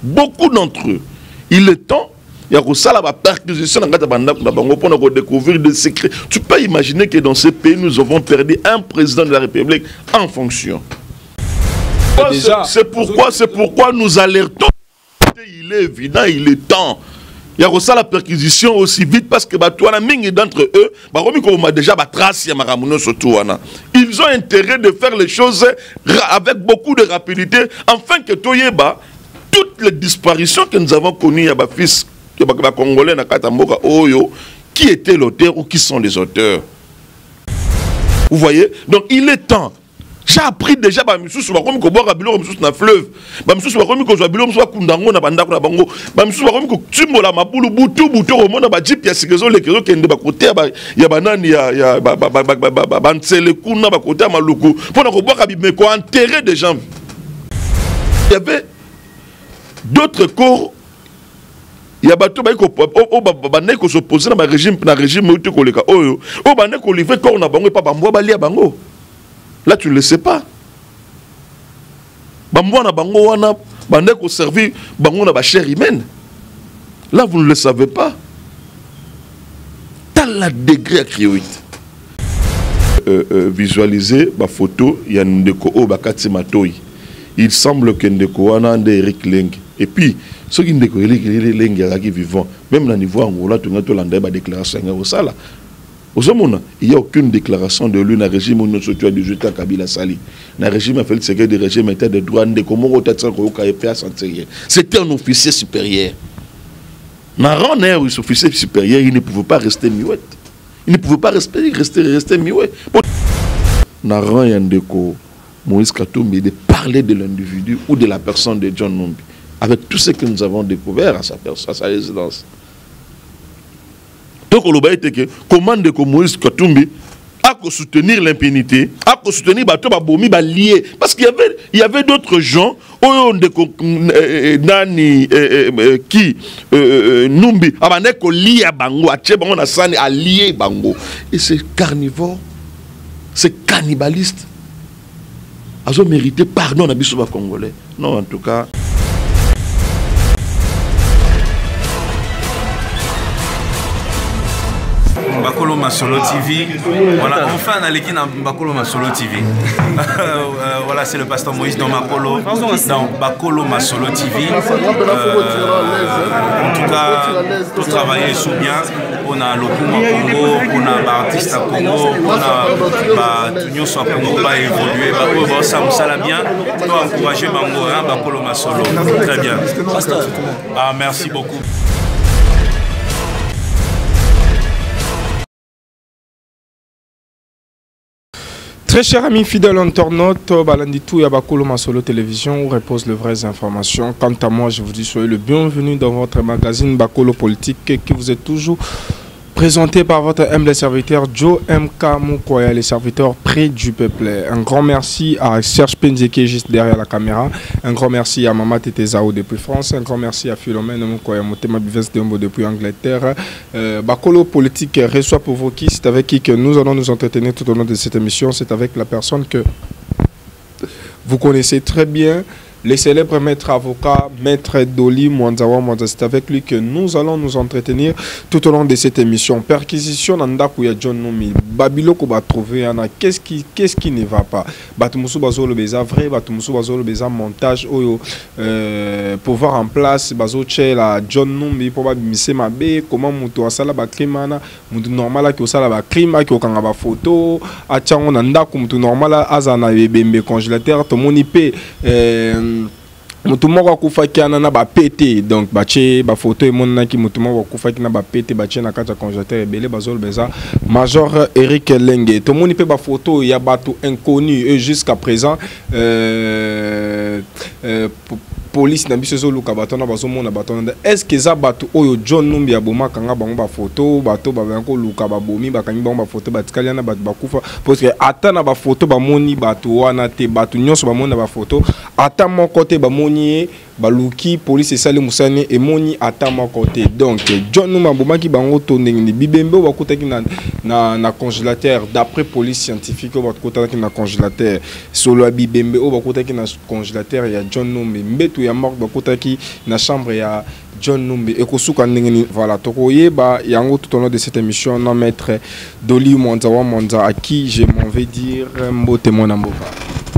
beaucoup d'entre eux. Il est temps, il y a la perquisition pour découvrir des secrets. Tu peux imaginer que dans ce pays, nous avons perdu un président de la République en fonction. C'est pourquoi nous alertons. Il est évident, il est temps. Il y a la perquisition aussi vite parce que d'entre eux, ils ont intérêt de faire les choses avec beaucoup de rapidité afin que Toyeba, toutes les disparitions que nous avons connues, il y a des fils Congolais qui étaient l'auteur ou qui sont les auteurs. Vous voyez? Donc il est temps. J'ai appris déjà que je suis un fleuve. Je suis il y avait d'autres corps. Il y a des gens qui s'opposent à régime. Là, tu ne le sais pas. Servi la chair humaine. Là, vous ne le savez pas. T'as la degré à crier. Visualiser ma photo, il y a Ndeko Bakati Matoi. Il semble que Ndeko a un Eric Leng. Et puis, ceux qui Ndeko Eric Leng qui vivant, même dans le niveau Angola, tu as une déclaration. Il n'y a aucune déclaration de lui dans le régime où nous sommes 18 ans Kabila Sali. Dans le régime, le secret du régime était de droit de Komoro c'était un officier supérieur. Dans le rang d'un officier supérieur, il ne pouvait pas rester muet. Il ne pouvait pas rester muet. Dans le rang Yandeko, Moïse Katumbi, de parler de l'individu ou de la personne de John Numbi, avec tout ce que nous avons découvert à sa résidence. Donc, comment Moïse Katumbi a soutenir l'impunité, a soutenir lié. Parce qu'il y avait d'autres gens qui Numbi lié bango. Et c'est carnivore, c'est cannibaliste. Ils ont mérité pardon à Bissouba Congolais. Non, en tout cas. Bakolo Masolo TV. Voilà, enfin on a l'équipe dans Bakolo Masolo TV. Voilà, c'est le pasteur Moïse dans Bakolo Masolo TV. En tout cas, tout travailler sous bien. On a le Congo, on a l'artiste à Congo, on a tout soit Congo va évoluer. Ça me bien. On doit encourager Bakolo Masolo. Très bien. Ah, merci beaucoup. Très chers amis fidèles internautes, Balanditou et Bakolo Masolo Télévision où repose les vraies informations. Quant à moi, je vous dis soyez le bienvenu dans votre magazine Bakolo Politique qui vous est toujours présenté par votre humble serviteur Joe M.K. Mukoya, les serviteurs près du peuple. Un grand merci à Serge Penzi qui est juste derrière la caméra. Un grand merci à Mama Tete Zao depuis France. Un grand merci à Philomène Mukoya Motema Bivens Dembo depuis Angleterre. Bakolo Politique reçoit pour vous qui, c'est avec qui que nous allons nous entretenir tout au long de cette émission. C'est avec la personne que vous connaissez très bien. Les célèbres maîtres avocats, maître Doli Mwanzawa Mwanza, c'est avec lui que nous allons nous entretenir tout au long de cette émission. Perquisition Nandakuya John Nomi, Babilo qu'on va trouver, qu'est-ce qui ne va pas? Batumusu Bazo le Beza vrai, Batumusu Bazo le Beza montage, oyo, pouvoir en place, Bazo la John Nomi, pour bimise mabe, comment Moutou Asala Bakrimana, Moutou normal qui osala Bakrima, qui okanga ba photo, Achango Nandaku, Moutou normal, Azana Bembe congélateur, Tomonipe, mutumo kwa kufa ki anana ba pété donc bache ba photo et mon ki mutumo kwa kufa ki na ba pété bache na kata congélateur ebele bazol beza Major Eric Lenge to moni pe ba photo ya batu inconnu et jusqu'à présent police na biso zo luka batona bazomona batona est-ce que za batu oyo John Numbi aboma kanga bango ba photo bato ba bango luka ba bomi ba kangi bango ba photo batikali na batu bakufa parce que atana ba photo ba moni batu wana te batu nyonso ba mona ba photo ata mon côté ba moni baluki police esali musani emoni atama côté donc John Numbi abomaki bango to ndenge bibembe bakutaki na congélateur d'après police scientifique bakutaki na congélateur solo ya bibembe bakutaki na congélateur ya John Numbi mbetu ya mort bakutaki na chambre ya John Numbi et kosuka ndengeni voilà tokoyeba yango tout au long de cette émission non maître Doli Monza à qui je m'en vais dire mbote mona mboka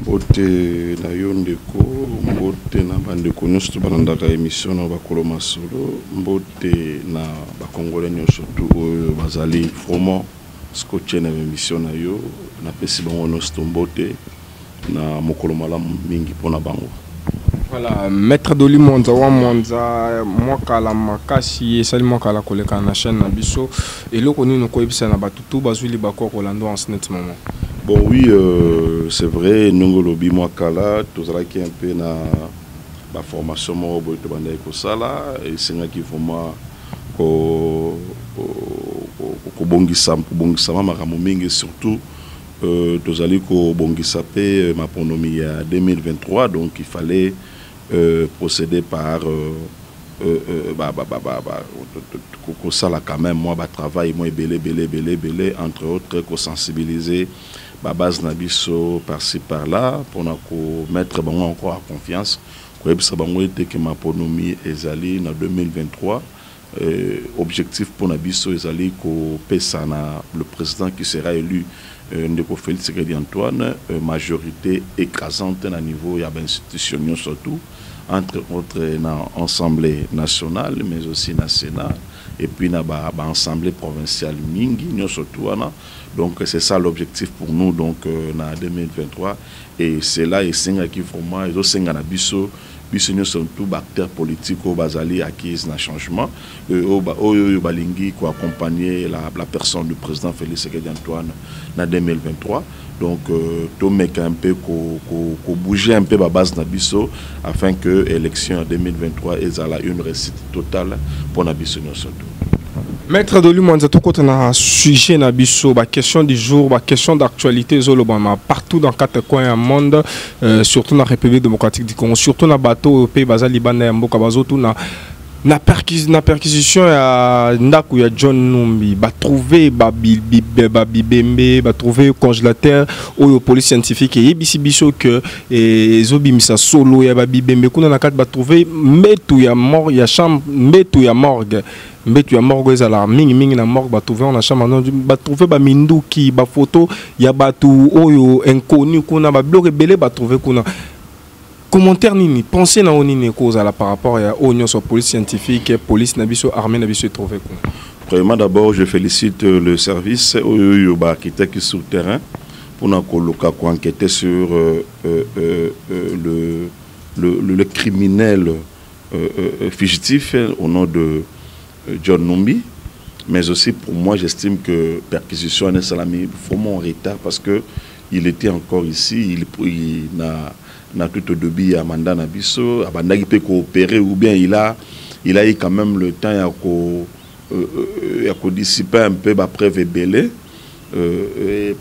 mbote na yo ndeko mbote na bandeko nyonso to balandaka émission na bakolo masolo mbote na bakongolais nyonso tout oyo bazali vraiment scotché na émission na yo na pesi bango nyonso mbote na mokolo malamu mingi pona bango. Voilà, maître Doli Monza mwakala makasi esali mwakala koleka na chaîne na biso eloko nini koyebisa na batutu bazwili bako kolando en ce moment. Bon oui, c'est vrai nous lobi mwakala tozalaki un peu na ba formation mo boy to banda ko sala et senga ki vraiment ko bongisa makambo mingi surtout tozali ko bongisa pe maponomi ya 2023 donc il fallait procéder par ça là quand même moi travail moi belé entre autres ko sensibiliser base nabiso par-ci par-là pour mettre bango encore en confiance ko ebisa bango ete que maponomi ezali na 2023 objectif pour nabiso ezali ko pesa na le président qui sera élu ndeko Félix Tshisekedi Antoine majorité écrasante à niveau ya institution surtout entre autres dans l'Assemblée nationale mais aussi dans le Sénat et puis dans l'Assemblée provinciale mingi surtout donc c'est ça l'objectif pour nous donc en 2023 et c'est là et c'est qui vraiment ils ont na biso sont tous acteurs politiques au bazali acquis na changement au balingi ko accompagner la personne du président Félix Tshisekedi Antoine en 2023 donc tout mec un peu ko bouger un peu la base na biso afin que élection en 2023 ezala une réussite totale pour na biso surtout. Maître Doli Monza tout côté na sujet na biso ba question du jour ba question d'actualité zolobama partout dans quatre coins du monde surtout na République démocratique du Congo surtout na bateau pays bazali banda ya mboka bazotu na perquisition ya ndaku ya John Numbi ba trouver ba bibembe ba trouver congélateur oyo police scientifique et yebisi biso que ezobimisa solo ya ba bibembe kuna na kat ba trouver mbetu ya mort ya chambre mbetu ya morgue mbetu ya morgue ezala mingi na morgue ba trouver on a chambre ba trouver ba minduki ba photo ya batu oyo inconnu kuna ba bloc belé ba trouver kuna. Commentaire nini, pensez na nini cause à la par rapport à l'Union sur police scientifique, police nabiso, armée nabiso trouvé quoi. Premièrement d'abord je félicite le service architecte sur le terrain pour nous enquêter sur le criminel fugitif au nom de John Numbi. Mais aussi pour moi j'estime que perquisition est salami vraiment en retard parce que il était encore ici, il n'a tout au début à mandat nabiso, à bandagi peut coopérer ou bien il a eu quand même le temps à dissiper un peu après Vébélé.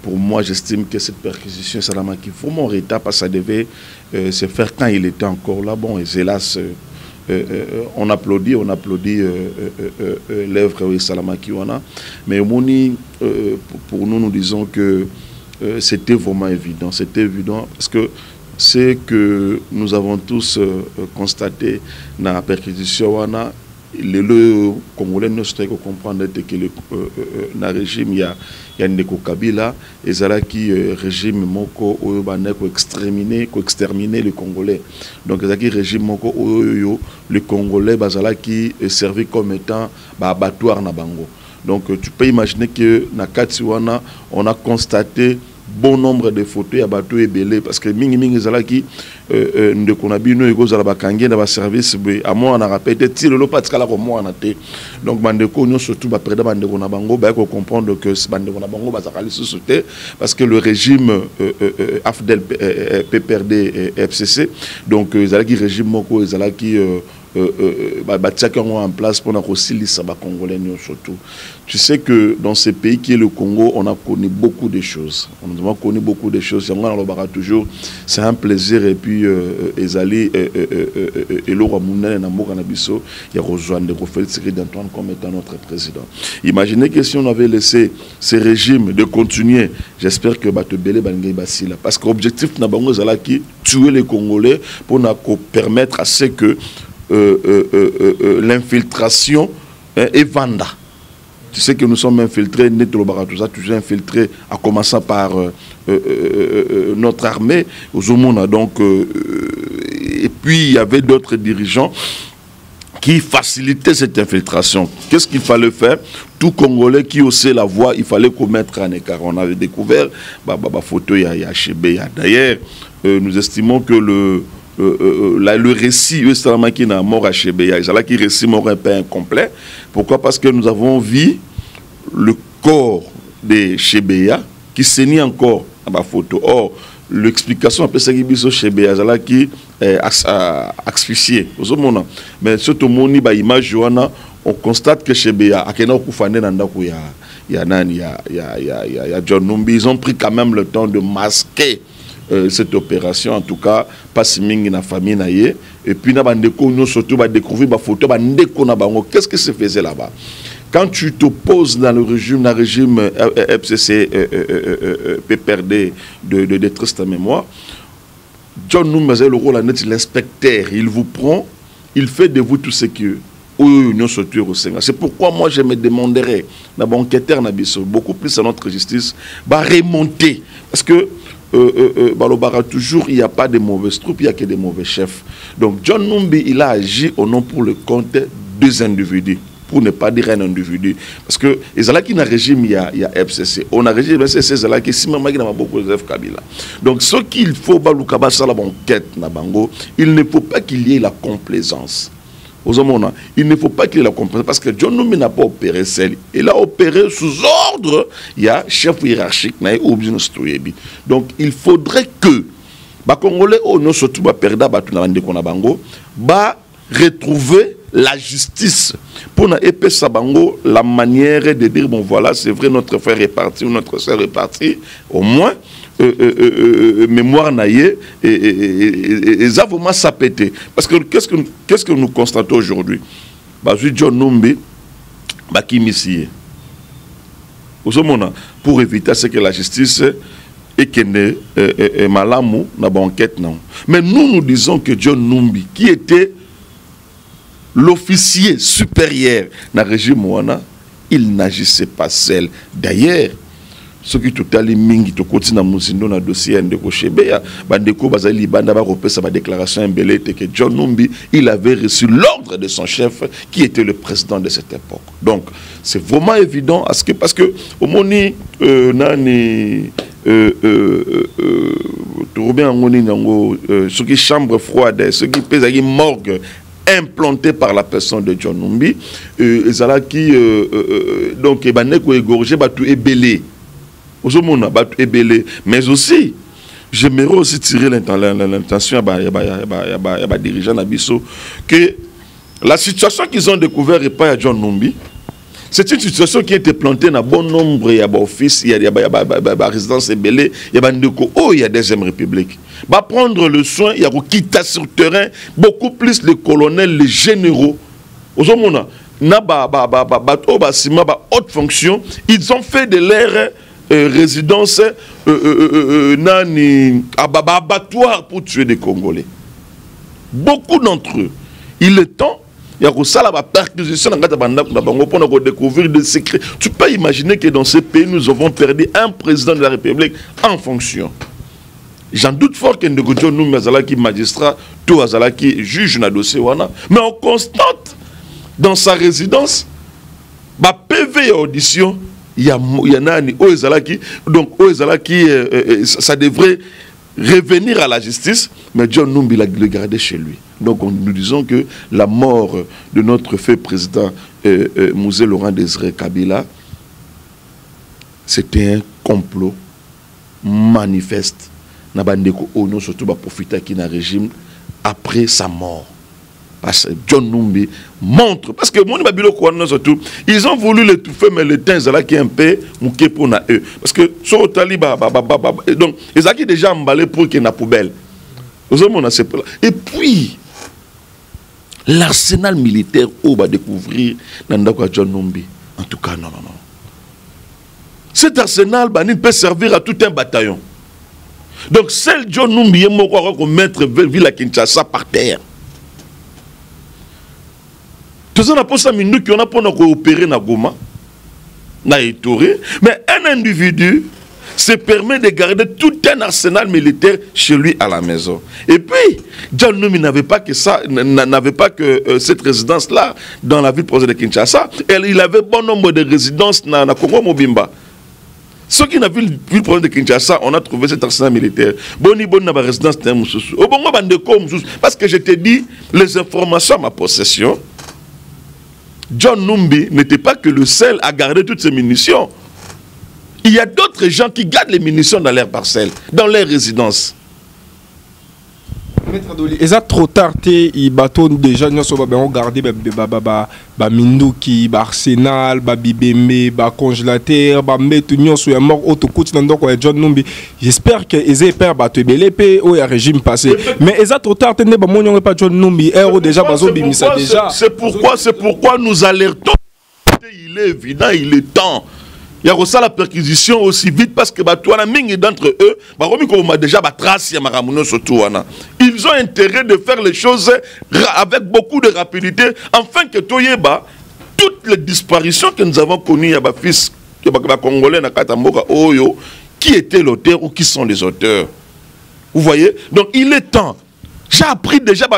Pour moi j'estime que cette perquisition c'est qui vraiment en retard parce que ça devait se faire quand il était encore là. Bon, et hélas on applaudit l'œuvre de Salama Kiwana, mais pour nous disons que c'était vraiment évident, parce que c'est que nous avons tous constaté dans la perquisition, le Congolais ne se comprendre que le régime il y a Ndeko Kabila et ça qui régime moko exterminer les Congolais. Donc ça qui régime moko le Congolais bazala qui est servi comme étant abattoir na bango. Donc tu peux imaginer que na Katiwana on a constaté bon nombre de photos à bateau et belé parce que mingi zalaki de konabino ego zalaba kangé dans service à moi on a répété tire le pas kala comme moi on a été donc bandeko nous surtout ba préda bandeko na bango ba ko comprendre que bandeko na bango ba zakali société parce que le régime AFDEL PPRD FCC donc zalaki régime moko zalaki en place pour aussi les Congolais surtout. Tu sais que dans ce pays qui est le Congo, on a connu beaucoup de choses. On a connu beaucoup de choses. Toujours, c'est un plaisir et puis puis ezali eloko munene na mboka na biso ya rejoindre Félix Tshisekedi Antoine comme étant notre président. Imaginez que si on avait laissé ce régime de continuer, j'espère que Batebele Bangay Basila, parce que l'objectif n'a pas été tuer les Congolais pour permettre à ce que l'infiltration est vanda. Tu sais que nous sommes infiltrés, toujours infiltrés, à commencer par notre armée, aux Omona. Donc, et puis il y avait d'autres dirigeants qui facilitaient cette infiltration. Qu'est-ce qu'il fallait faire? Tout Congolais qui haussait la voix, il fallait commettre un écart. On avait découvert, photo, il y a HB. D'ailleurs, nous estimons que le récit qui n'a mort à Chebeya, qui récit mort un peu incomplet. Pourquoi? Parce que nous avons vu le corps de Chebeya qui saignait encore à ma photo. Or, l'explication après ça qui biso Chebeya qui est asphyxié. Mais surtout mon image on constate que Chebeya a John Numbi, ils ont pris quand même le temps de masquer cette opération, en tout cas, pas si mingi na famille na ye. Et puis, nous surtout découvrir ma photo, qu'est-ce que se faisait là-bas? Quand tu t'opposes dans le régime FCC PPRD de triste mémoire, John Numbi le rôle de l'inspecteur, il vous prend, il fait de vous tout ce que c'est pourquoi moi je me demanderais, beaucoup plus à notre justice, remonter. Parce que toujours, il n'y a pas de mauvaises troupes, il n'y a que des mauvais chefs. Donc John Numbi, il a agi au nom pour le compte de deux individus, pour ne pas dire un individu. Parce que les qui dans le régime, il y a FCC. On a régime FCC, qui si maman qui n'a pas beaucoup de Kabila. Donc ce qu'il faut, il ne faut pas qu'il y ait la complaisance. Il ne faut pas qu'il ait la complaisance parce que John Numbi n'a pas opéré seul. Il a opéré sous ordre. Il y a chef hiérarchique. Donc il faudrait que les Congolais retrouver la justice pour la manière de dire bon voilà c'est vrai notre frère est parti ou notre soeur est partie au moins mémoire naïe et ça vraiment ça pété parce que qu'est-ce que nous constatons aujourd'hui? John Numbi qui missie pour éviter ce que la justice et que malamu na banquette non. Mais nous disons que John Numbi qui était l'officier supérieur dans le régime Ouana, il n'agissait pas seul. D'ailleurs, ce qui tout à l'heure mingi to continue dans le dossier de Chebeya, bandeko bazali banda ba repère sa déclaration embellée que John Numbi, il avait reçu l'ordre de son chef qui était le président de cette époque. Donc, c'est vraiment évident parce que au moni nani ce qui chambre froide, ce qui pèse à morgue implanté par la personne de John Numbi, donc ebaneko égorgé batu ébélé. Mais aussi, j'aimerais aussi tirer l'intention à dirigeant Nabiso que la situation qu'ils ont découvert et pas à John Numbi, c'est une situation qui a été plantée dans bon nombre d'offices, il y a résidence ébélée, il y a deuxième république. Va prendre le soin, il y a quitter sur le terrain beaucoup plus les colonels, les généraux. Aux hommes, haute fonction, ils ont fait de leur résidence abattoir pour tuer des Congolais. Beaucoup d'entre eux. Il est temps. Il y a la perquisition pour découvrir des secrets. Tu peux imaginer que dans ce pays, nous avons perdu un président de la République en fonction. J'en doute fort que John Numbi qui magistrat, tout qui juge dans dossier. Mais on constate dans sa résidence, PV audition, il y en a qui, donc ça devrait revenir à la justice, mais John Numbi l'a gardé chez lui. Donc nous disons que la mort de notre fait président Mouzé Laurent Désiré Kabila, c'était un complot manifeste. Surtout profiter qui n'a régime après sa mort. Parce que John Numbi montre, parce que ils ont voulu l'étouffer, mais le temps qui est un peu mouqué pour eux. Parce que sur le Taliban, donc ils ont déjà emballé pour qu'il y ait une poubelle. Et puis, l'arsenal militaire, on va découvrir dans John Numbi. En tout cas, non. Cet arsenal peut servir à tout un bataillon. Donc, seul John Numbi est mort pour mettre Ville Kinshasa par terre. Tout ça, on a pour ça, qui on a pour coopérer dans Goma, dans Ituri, mais un individu se permet de garder tout un arsenal militaire chez lui à la maison. Et puis, John Numbi n'avait pas que ça, n'avait pas que cette résidence-là dans la ville province de Kinshasa. Et il avait bon nombre de résidences dans la Congo Mobimba. Ceux qui n'ont vu le ville province de Kinshasa, on a trouvé cet arsenal militaire. Boni dans la résidence de Moussoussou. Au bon moment de parce que je t'ai dit, les informations à ma possession, John Numbi n'était pas que le seul à garder toutes ses munitions. Il y a d'autres gens qui gardent les munitions dans leurs parcelles, dans leurs résidences. Maître Doli, est-ce trop tard il bateau déjà nous sommes regarder Minduki, Arsenal, Bibembe, congélateur, mettre nous sur mort autocoute dans donc John Numbi. J'espère que les pères bateau belépé ou régime passé. Mais est-ce trop tard tenez pas John Numbi déjà bazo bimisa déjà. C'est pourquoi nous alertons. Il est évident, il est temps. Il y a aussi la perquisition aussi vite parce que d'entre eux, ils ont intérêt de faire les choses avec beaucoup de rapidité afin que Toyeba, toutes les disparitions que nous avons connues, fils congolais qui étaient l'auteur ou qui sont les auteurs. Vous voyez? Donc il est temps. J'ai appris déjà que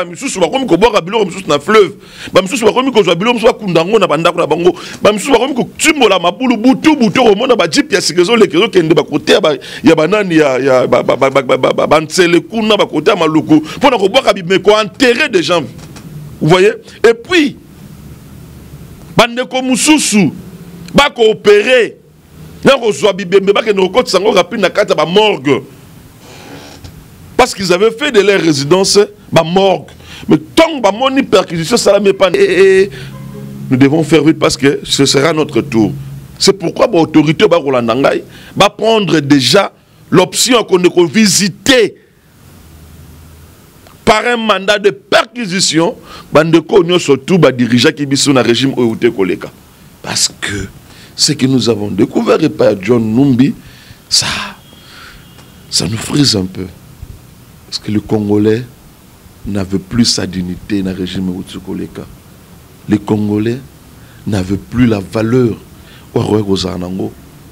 na fleuve. Enterrer des gens. Vous voyez? Et puis, bandeko mususu ba coopérer. Na reçoit bibembe ba ke no côté sango rapide na kata ba morgue. Parce qu'ils avaient fait de leur résidence ma morgue. Mais tant que mon perquisition, ça ne pas. Nous devons faire vite parce que ce sera notre tour. C'est pourquoi l'autorité va prendre déjà l'option qu'on est visiter par un mandat de perquisition, surtout dirigeants qui sont dans le régime Oyoute Koleka. Parce que ce que nous avons découvert par John Numbi, ça nous frise un peu. Parce que le Congolais n'avait plus sa dignité dans le régime Otsoukoleka. Les Congolais n'avaient plus la valeur dans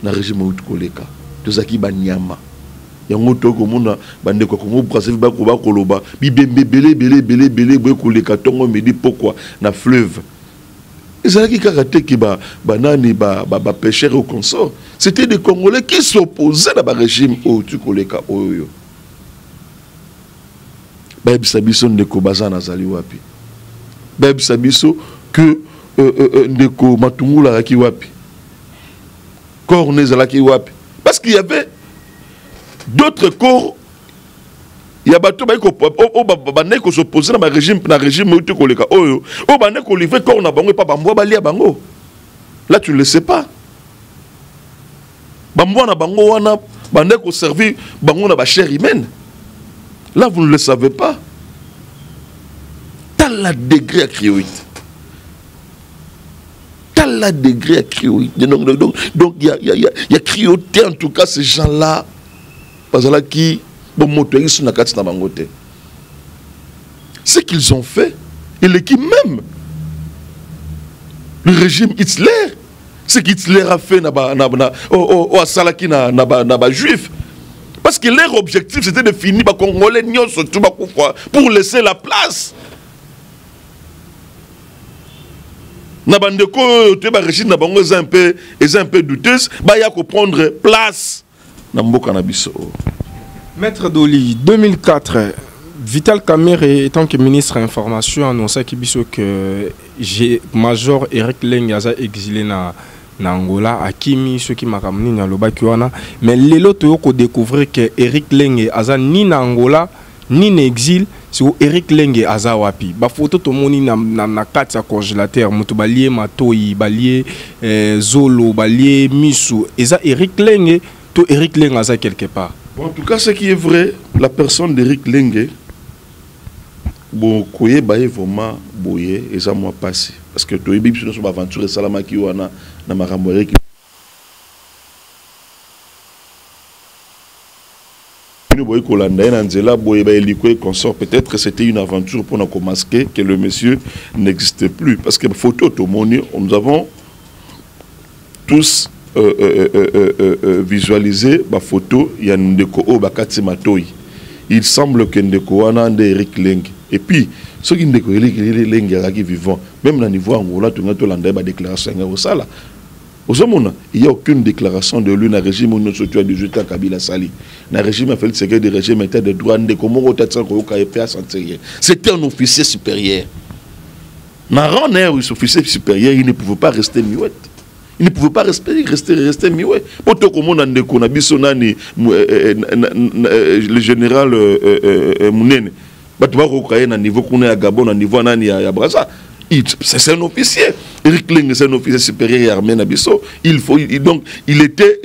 le régime Otsoukoleka. Tout ça qui est Banyama. Il y a un autre monde qui Congo Brazzaville Bakoba Koloba. Bibembe belé Koleka Tongo me dit pourquoi dans fleuve. Et c'est là qui karaté qui banani pêcheurs au consort. C'était des Congolais qui s'opposaient à le régime Otsoukoleka Oyo. Baib Sabiso ndeko bazana zali wapi. Baib Sabiso que ndeko matungula raki wapi. Corne zalaki wapi. Parce qu'il y avait d'autres corps. Il y a bateau baiko baneko s'opposer na régime Oyoute Koleka oyo. O baneko livrer corps na bango pas bamboa balia bango. Là tu ne le sais pas. Bamboa na bango wana baneko servir bango na ba chair humaine. Là, vous ne le savez pas. T'as la degré à crioïde. T'as la degré à crioïde. Donc, il y a crioté en tout cas ces gens-là. Parce que là, qui, ce qu'ils ont fait, et qui même, le régime Hitler, ce qu'Hitler a fait au Salaki na juif. Parce que leur objectif c'était de finir les Congolais pour laisser la place. Nabandeko régime est un peu douteuse, il y a prendre place. Maître Doli, 2004, Vital Kamerhe, étant que ministre de l'Information, a annoncé que Major Eric Leng a exilé na Angola, Akimi, ceux qui m'ont ramené dans le Bakiwana. Mais les autres ont découvert que Eric Leng a ni na Angola, ni na exil, c'est Eric Leng a wapi. Ba photo to moni na kati congélateur, mutu balié matoi, balié zolo, balié misu. Eza Eric Leng, to Eric Leng a quelque part. Bon, en tout cas, ce qui est vrai, la personne d'Eric Leng bon koye baye vraiment boye et ça moi passé parce que toi bibi sur aventure salama ki wana na makambo reki nous boye kolanda na nzela boye ba elikwe consort peut-être que c'était une aventure pour nous masquer que le monsieur n'existe plus parce que photo to moni nous avons tous visualisé ba photo ya ndeko o bakati matoi. Il semble que ndeko wana nde Eric Leng et puis ceux qui ndeko Eric Leng qui vivant même na niveau Angola tout ngato landa ba déclaration ngao sala ozomona il y a aucune déclaration de lui na régime où nous soutient 18 ans Kabila Sali na régime a fait le secret de régime état de droit ndeko moko tatsa ko ka FA santé c'était un officier supérieur na rang officier supérieur il ne pouvait pas rester muet. Il ne pouvait pas rester mieux. Pour tout le monde, le général Mounene, niveau qu'on est à Gabon, à niveau à Brazza. C'est un officier. Eric Leng, c'est un officier supérieur armé Nabiso. Donc, il était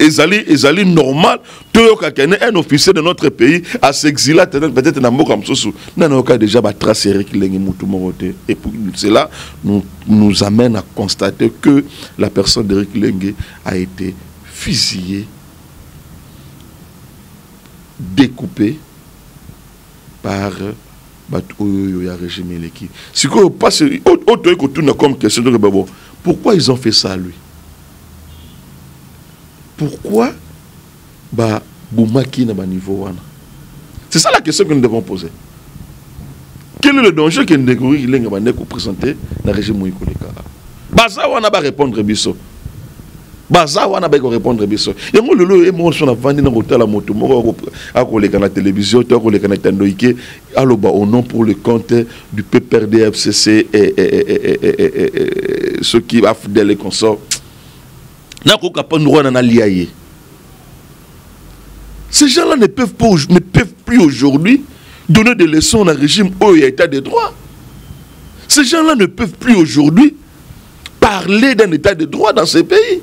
ezali normal. Un officier de notre pays à s'exiler peut-être dans le comme ça. Nous avons déjà tracé Eric Leng et et cela nous amène à constater que la personne d'Eric Leng a été fusillée, découpée par régime l'équipe. Si on passe comme question de pourquoi ils ont fait ça à lui? Pourquoi Boumaki n'a pas niveau? C'est ça la question que nous devons poser. Quel est le danger que nous devons présenter dans le régime Mouikoleka? Baza wana ba répondre biso. Baza wana ba répondre biso. Yango lelo émotion na vandi na hôtel moto moko akoleka na télévision to akoleka na tandoike aloba au nom pour le compte du PPRD-FCC et ceux qui va fidèle les consorts. Na ko kapon roi na liaye. Ces gens-là ne peuvent plus aujourd'hui donner des leçons à un régime où il y a état de droit. Ces gens-là ne peuvent plus aujourd'hui parler d'un état de droit dans ces pays.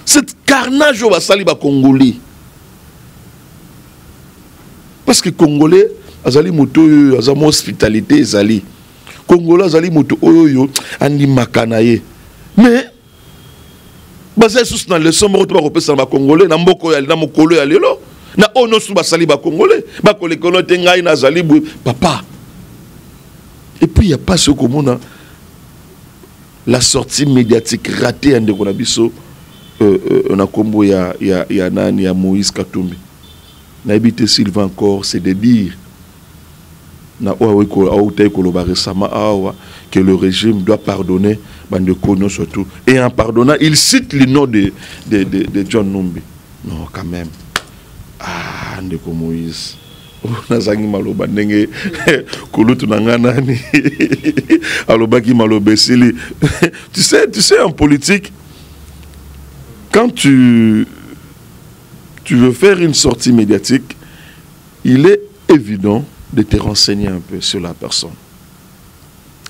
Cette carnage au Basali ba Congolais. Parce que Congolais, azali moto azamo hospitalité azali. Congolais azali moto oyo andi makanaye. Mais basé sous dans le sombre to ba kopesa ba Congolais na mboko ya na mokolo ya lelo. Na ono sous basali ba Congolais. Ba kolekono tengai na azali papa. Et puis il n'y a pas ce commun, la sortie médiatique ratée en Dekonabiso, on a combo ya Nani, ya Moïse Katumbi. Na habité Sylvain encore, c'est de dire que le régime doit pardonner Bandekono surtout. Et en pardonnant, il cite le nom de John Numbi. Non, quand même. Ah, Ndeko Moïse. Nazangi maloba ndenge kulutu nangana ni alobaki malobesili. Tu sais en politique quand tu veux faire une sortie médiatique, il est évident de te renseigner un peu sur la personne.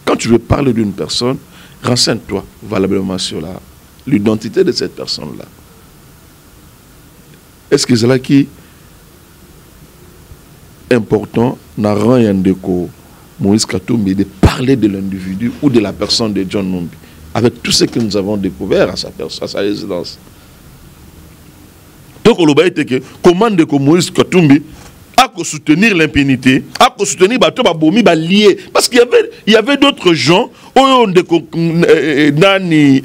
Quand tu veux parler d'une personne, renseigne-toi valablement sur l'identité de cette personne-là. Est-ce que c'est là qui important dans rang Yandeko Moïse Katumbi de parler de l'individu ou de la personne de John Numbi avec tout ce que nous avons découvert à sa résidence. Donc on a que comment de Moïse Katumbi a soutenir l'impunité, a soutenir Bomi lié parce qu'il y avait d'autres gens nani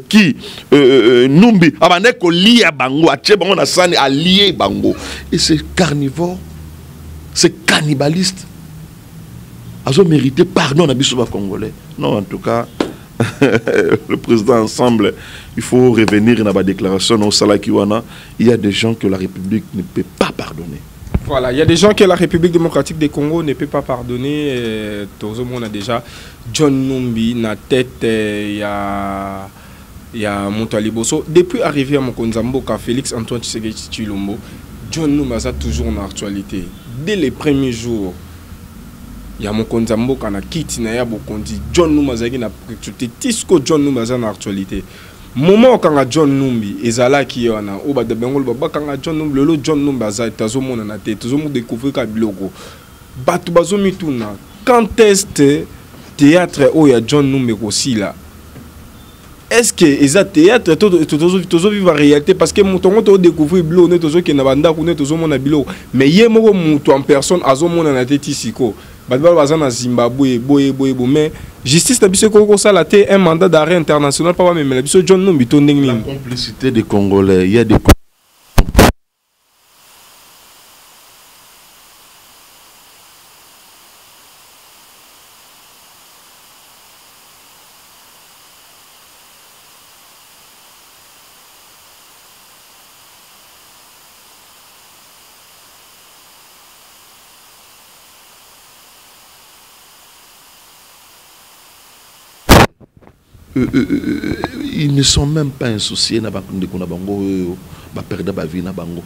qui Numbi abaneko lié bango a bango na sani a lié bango et c'est carnivore. C'est cannibaliste. Ils ont mérité pardon à Bissouba Congolais. Non, en tout cas, le président ensemble, il faut revenir dans la déclaration au Salakiwana. Il y a des gens que la République ne peut pas pardonner. Voilà, il y a des gens que la République démocratique du Congo ne peut pas pardonner. Tout le monde a déjà John Numbi, na tête, il y a Montaliboso. Depuis arrivé à Mokonzamboka, Félix Antoine Tshisekedi Tshilombo, John Numbi a toujours en actualité. Dès les premiers jours, il y a Mokonzamboka na kiti na ya bokondi John Numbi a na actualité. Tisco John Numbi a en actualité. moment kanga John Numbi ezala ki wana o ba de bengol ba kanga John Numbi lelo John Numbi aza tazo mona na tête tazo mo découvrir ka biloko batu bazo mituna quand est théâtre o ya John Numbi aussi là est-ce que eza théâtre tozo vivre la réalité parce que mutongo to découvrir bilo ne tozo ke na banda ku ne tozo mona biloko mais ye moko mutu en personne azo mona na tête siko badbal baza na Zimbabwe boye mais justice na biso ko sala te un mandat d'arrêt international pas même la biso John Numbi to ndeng la complicité des Congolais, il y a des ils ne sont même pas insouciés na bakunde kuna bango ba perdre ba vie na bango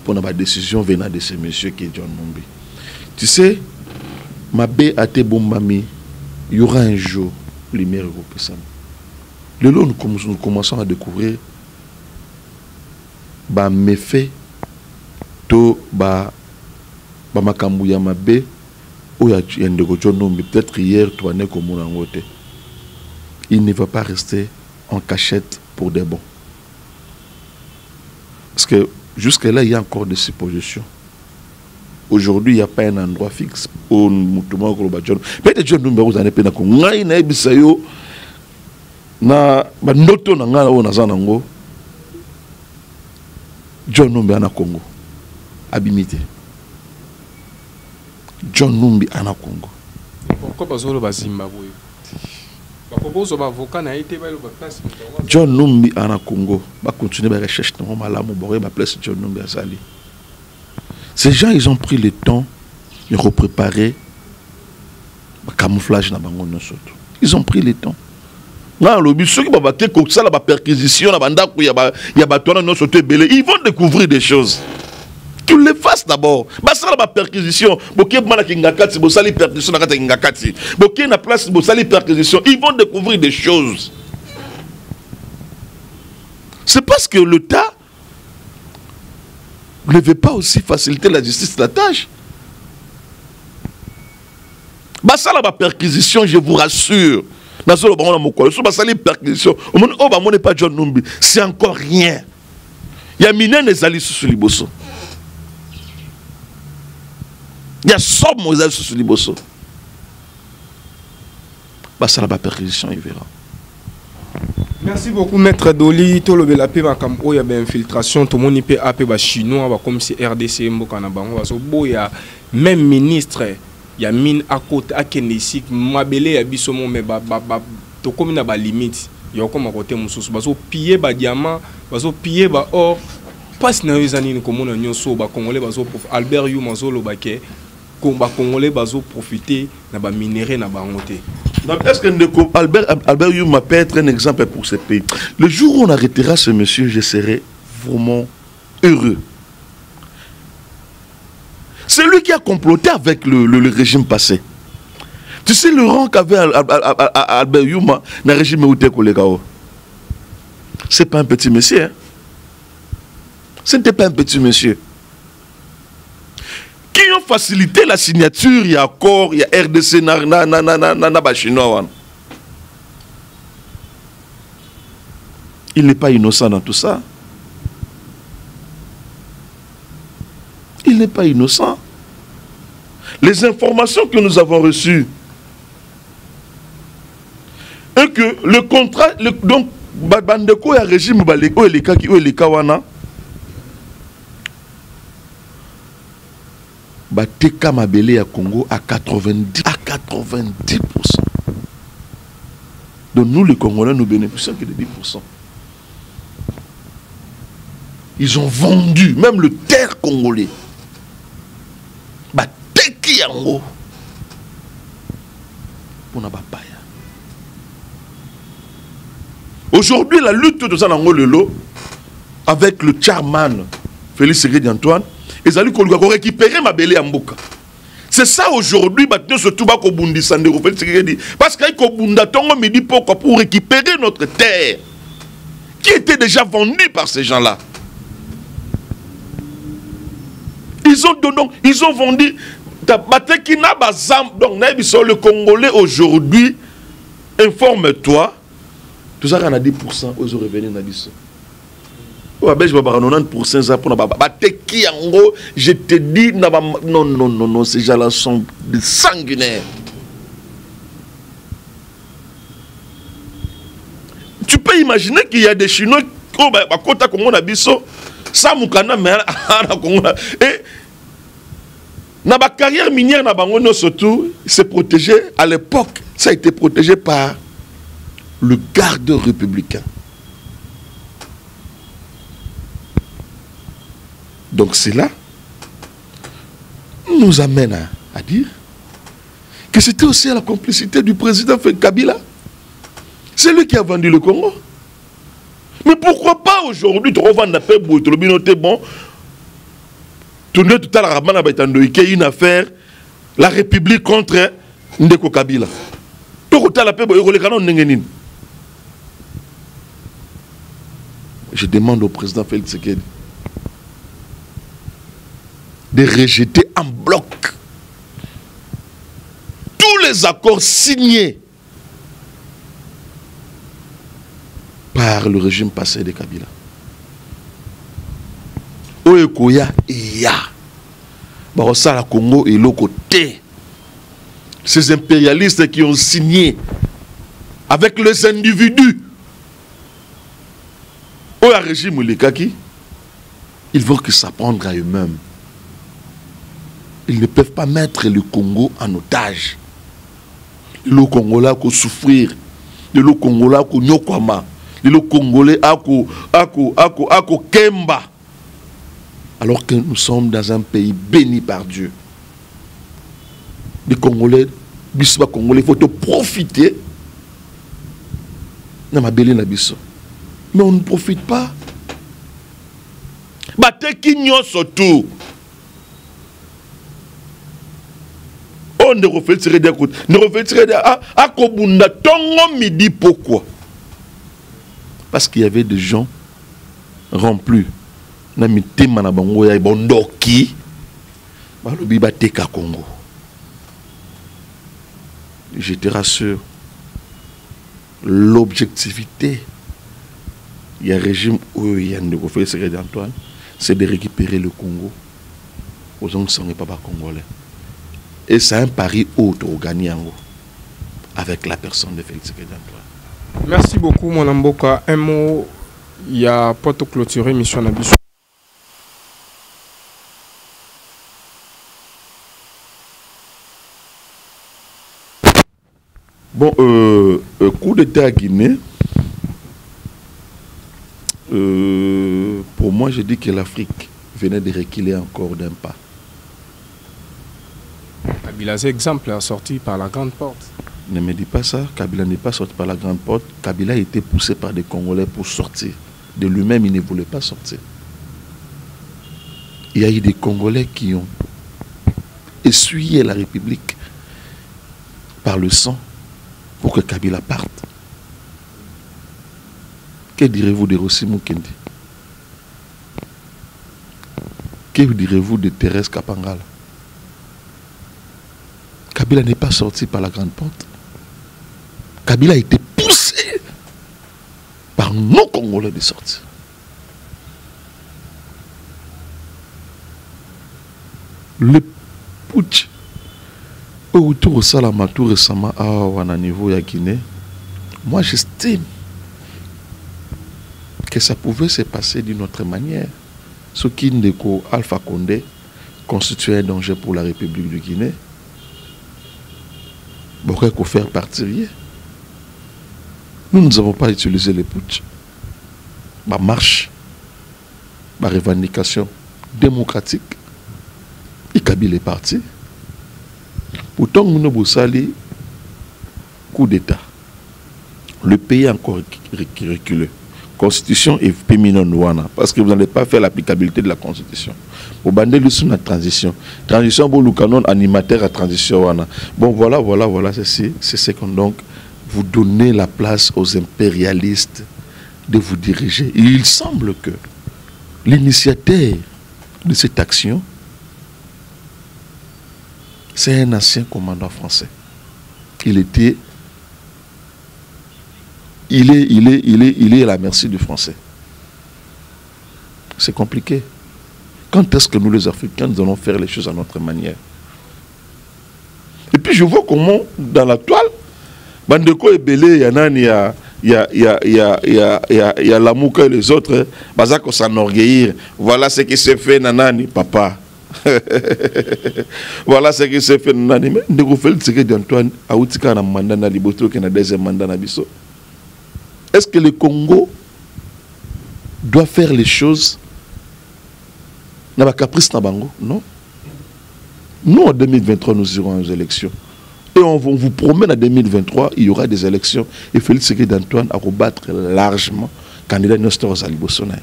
pour la décision venant de ce monsieur qui est John Numbi. Tu sais, ma bé a été bon mami, il y aura un jour lumière européenne. Le long nous commençons à découvrir ba méfait to ba makambu ya ma bé ou ya ndeko John Numbi peut-être hier toi ne comme on ngote. Il ne va pas rester en cachette pour des bons. Parce que jusque-là, il y a encore des suppositions. Aujourd'hui, il n'y a pas un endroit fixe où nous avons John. Peut-être John Numbi vous en avez pas Ngai na ebisayo na bandoto na ngala ona zanango. John Numbi ana Congo. Abimité. John Numbi ana Congo. Pourquoi pas solo ba Zimbabwe? John Numbi en Congo va continuer à rechercher la place John Numbi à Sali. Ces gens, ils ont pris le temps de repréparer le camouflage dans le Ils ont pris le temps. Ils vont découvrir des choses. Tu les fasses d'abord. Basta la perquisition. Boké mana kingakati, bosali perquisition nakata kingakati. Boké na place bosali perquisition. Ils vont découvrir des choses. C'est parce que l'État ne veut pas aussi faciliter la justice de la tâche. Basta la perquisition, je vous rassure. Nasolo bango na mokolo. So basali perquisition. Oh ba mone pas John Numbi. C'est encore rien. Ya minen ezali sous liboso. Il y a somme Moselle sur Liboso. Ça la perquisition, il verra. Merci beaucoup, Maître Doli. Tout le belapé va comme il y a infiltration. Tout le monde peut appeler chinois, comme si RDC Mbokanabango. Il y a même ministre, il y a mine à côté, à Kenesik, Mabele, à Bissomo, mais tout comme il y a des limites. Il y a comme à côté Moussous. Il y a piller des diamants, il y a piller des or. Pas si nous avons comme on a un so, Congolais, Albert Yu Mazolo Baké. Congolais bazo profiter na ba minerai na ba ngoté. Donc est-ce que Albert Youma peut être un exemple pour ce pays? Le jour où on arrêtera ce monsieur, je serai vraiment heureux. C'est lui qui a comploté avec le régime passé. Tu sais le rang qu'avait Albert Youma dans le régime où c'est pas un petit monsieur. Hein? Ce n'était pas un petit monsieur. Qui ont facilité la signature, il y a accord, il y a RDC, chinois. Il n'est pas innocent dans tout ça. Il n'est pas innocent. Les informations que nous avons reçues, et que le contrat, donc, Bandeko et le régime, Bateka Mabele à Congo à 90%. Donc nous les Congolais nous bénéficions que de 10%. Ils ont vendu même le terre congolais. Bateki yango. Aujourd'hui la lutte de Zanango Lelo avec le chairman Félix Tshisekedi Antoine. Ils allaient récupérer ma belle Mboka. C'est ça aujourd'hui, surtout parce qu'il y a pour récupérer notre terre. qui était déjà vendu par ces gens-là. Ils ont vendu. Donc, le Congolais aujourd'hui, informe-toi, tout ça, on a 10% aux revenus. Je te dis, non, ces gens-là sont sanguinaires. Tu peux imaginer qu'il y a des Chinois qui ont et dans la carrière minière, surtout, c'est protégé. À l'époque, ça a été protégé par le garde républicain. Donc cela nous amène à dire que c'était aussi à la complicité du président Kabila. C'est lui qui a vendu le Congo. Mais pourquoi pas aujourd'hui, tu revends un peu bon, tourner tout à l'heure, une affaire, la République contre Ndeko Kabila. Je demande au président Félix Tshisekedi de rejeter en bloc tous les accords signés par le régime passé de Kabila. Oekoya ya Barossa la Congo et l'autre côté. Ces impérialistes qui ont signé avec les individus au régime Likaki, ils vont que s'apprendre à eux-mêmes. Ils ne peuvent pas mettre le Congo en otage. Le Congolais a souffrir. Le Congolais a nyokwama. Le Congolais a kemba. Alors que nous sommes dans un pays béni par Dieu. Les Congolais, il faut te profiter. Mais on ne profite pas. Surtout. On ne refait des coups. Ne refait à Kobunda Tongo midi. Pourquoi? Parce qu'il y avait des gens remplis. Congo. Je te rassure, l'objectivité, il y a un régime où il y a Antoine, c'est de récupérer le Congo aux gens qui ne sont pas congolais. Et c'est un pari autre au gagnant avec la personne de Félix Antoine. Merci beaucoup, mon Amboka. Un mot, il y a pas de clôturer mission Nabiso. Bon, coup d'État à Guinée, pour moi, je dis que l'Afrique venait de reculer encore d'un pas. Kabila, c'est exemple, sorti par la grande porte. Ne me dis pas ça, Kabila n'est pas sorti par la grande porte. Kabila a été poussé par des Congolais pour sortir. De lui-même, il ne voulait pas sortir. Il y a eu des Congolais qui ont essuyé la République par le sang pour que Kabila parte. Que direz-vous de Rossi Mukendi? Que direz-vous de Thérèse Kapangala? Kabila n'est pas sorti par la grande porte. Kabila a été poussé par nos Congolais de sortir. Le putsch autour de Salama tout récemment à niveau de Guinée, moi j'estime que ça pouvait se passer d'une autre manière. Ce qui Ndeko Alpha Condé constituait un danger pour la République de Guinée. Il faut faire partir. Nous n'avons pas utilisé les putsch. Ma marche, ma revendication démocratique, et Kabila est parti. Pourtant, nous avons sali coup d'État. Le pays a encore reculé. Constitution est péminone, parce que vous n'allez pas faire l'applicabilité de la Constitution. Vous bandez sur la transition. Transition, bon, le canon animateur à transition. Bon, voilà, c'est ce qu'on donc vous donnez la place aux impérialistes de vous diriger. Et il semble que l'initiateur de cette action, c'est un ancien commandant français. Il est à la merci du français. C'est compliqué. Quand est-ce que nous, les Africains, nous allons faire les choses à notre manière? Et puis je vois comment, dans la toile, Bandeko et Belé, il y a Lamouka et les autres, Bazako s'enorgueillir. Voilà ce qui s'est fait, Nanani, papa. Voilà ce qui s'est fait, Nanani. Mais Ndeko Félix Tshisekedi Antoine, Aoutika na mandat na Liboto, qui na deuxième mandat na Bisso. Est-ce que le Congo doit faire les choses na ba caprice na bango? Non. Nous, en 2023, nous irons aux élections. Et on vous promet en 2023, il y aura des élections. Et Félix Tshisekedi Antoine a rebattre largement candidat Nestor Zalibossonay.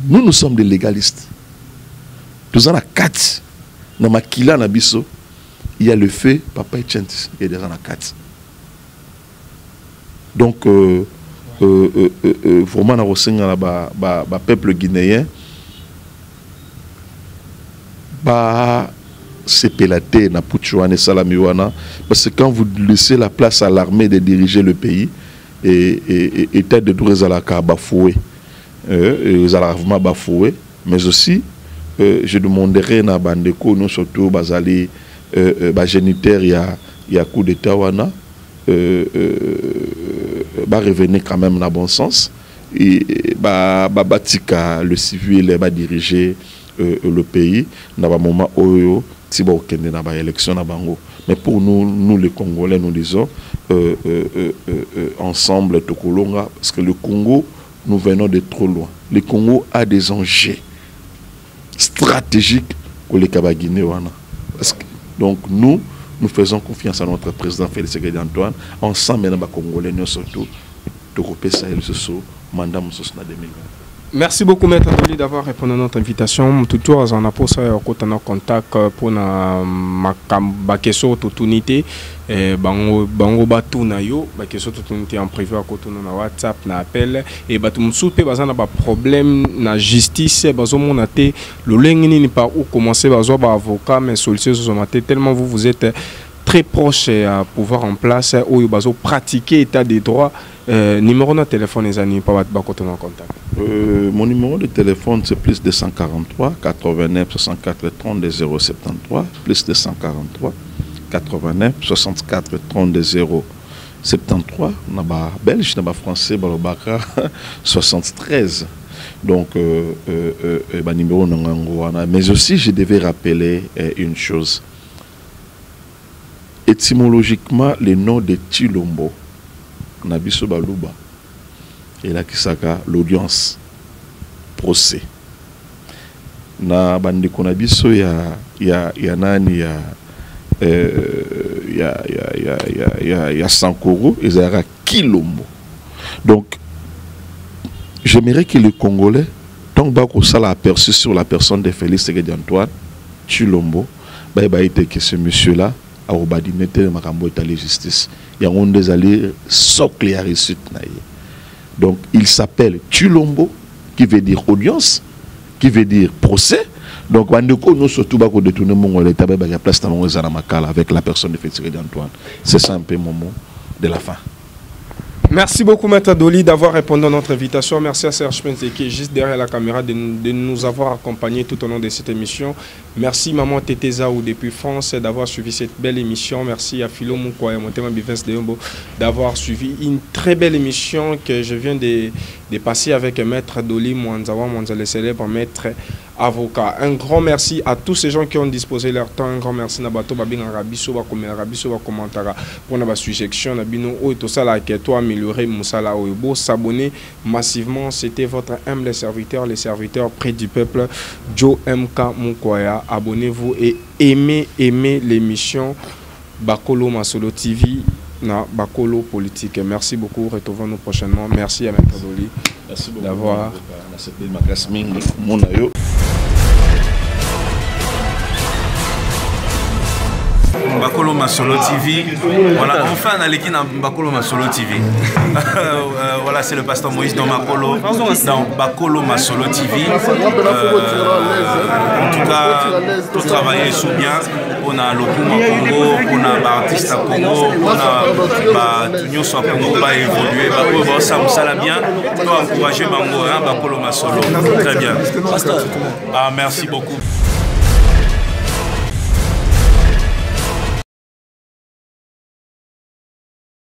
Nous sommes des légalistes. Nous avons 4. Dans ma kila na biso, il y a le fait, papa et Tchentis, il y a déjà 4. Donc, vraiment, le peuple guinéen, c'est pélaté na Pouchouane Salamiwana, parce que quand vous laissez la place à l'armée de diriger le pays, et état de droit à bafoué, bafoué, mais aussi je demanderai na bandeko nous surtout bazali génitaire il y a coup d'état wana revenir quand même dans bon sens et batika le civil va diriger le pays dans un moment où il y a une élection. Mais pour nous les Congolais, nous disons ensemble, parce que le Congo, nous venons de trop loin. Le Congo a des enjeux stratégiques pour les Kabaguiné. Donc nous faisons confiance à notre président Félix Tshisekedi Antoine. Ensemble, les Congolais, nous surtout, de couper ça et le mandat en 2020. Merci beaucoup, Maître Doli, d'avoir répondu à notre invitation. Toujours, on a posé un contact pour ma question d'autounité. Bango batu na yo, ma question d'autounité en privé à côté na WhatsApp, na appel. Et batu msoupe, bazana ba problème na justice, bazo monate, le lengini ni pas où commencer, bazo ba avocat, mais solution somate, tellement vous êtes très proche à pouvoir en place, où bazo pratiquer état des droits. Numéro de téléphone, les amis, pas côté en contact. Mon numéro de téléphone, c'est plus 243 89 64 32 073. Plus 243 89 64 32 073. On a belge, on a français, on a 73. Donc, numéro mais aussi, je devais rappeler une chose. Étymologiquement, le nom de Tshilombo. Nabiso Baluba et là qui saka l'audience procès na bande konabiso ya Sankoro et Zara Kilombo. Donc j'aimerais que les Congolais donc bako sala aperçu sur la personne de Félix Tshisekedi Antoine Tshilombo que ce monsieur là a obadinete makambo étalé justice. Il y a un des alliés socle à réussite. Donc il s'appelle Tshilombo, qui veut dire audience, qui veut dire procès. Donc nous surtout bako détourner mon l'état ba place dans mon zanamakala avec la personne de Félix Tshisekedi Antoine. C'est ça un peu mon mot de la fin. Merci beaucoup, Maître Doli, d'avoir répondu à notre invitation. Merci à Serge Penzé qui est juste derrière la caméra de nous avoir accompagnés tout au long de cette émission. Merci Maman Tétéza ou depuis France d'avoir suivi cette belle émission. Merci à Philo Moukouaya, Montema Bivens de Yombo, d'avoir suivi une très belle émission que je viens de passer avec Maître Doli Mwanzawa, le célèbre maître avocat. Un grand merci à tous ces gens qui ont disposé leur temps. Un grand merci à Bato Babin Arabiso, Bakomerabiso, Bakomantara pour la suggestion. Nabino ou tout ça là que toi améliorer Moussala Oebo, s'abonner massivement. C'était votre humble serviteur, les serviteurs près du peuple, Joe MK Moukoya. Abonnez-vous et aimez l'émission Bakolo Masolo TV na Bakolo Politique. Merci beaucoup. Retrouvons-nous prochainement. Merci à Maître Doli d'avoir Bakolo Masolo TV. Voilà, enfin on a l'équipe dans Bakolo Masolo TV. Voilà, c'est le pasteur Moïse dans Bakolo Masolo TV. En tout cas, tout travailler sous bien. On a le Congo, on a l'artiste à Congo, on a l'Union soit Congo va évoluer. Ça me bien. On va encourager Bakolo Masolo. Très bien. Merci beaucoup.